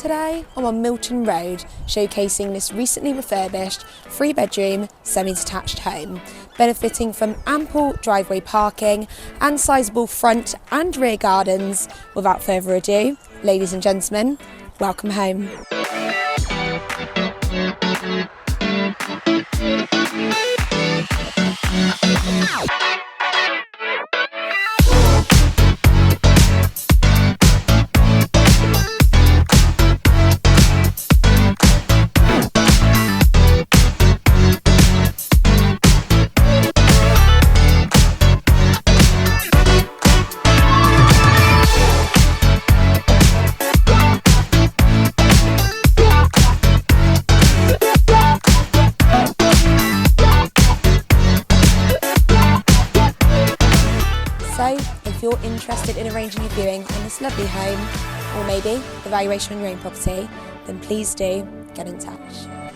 Today I'm on Milton Road, showcasing this recently refurbished 3-bedroom semi-detached home, benefiting from ample driveway parking and sizable front and rear gardens. Without further ado, ladies and gentlemen, welcome home. So, if you're interested in arranging a viewing on this lovely home, or maybe evaluation on your own property, then please do get in touch.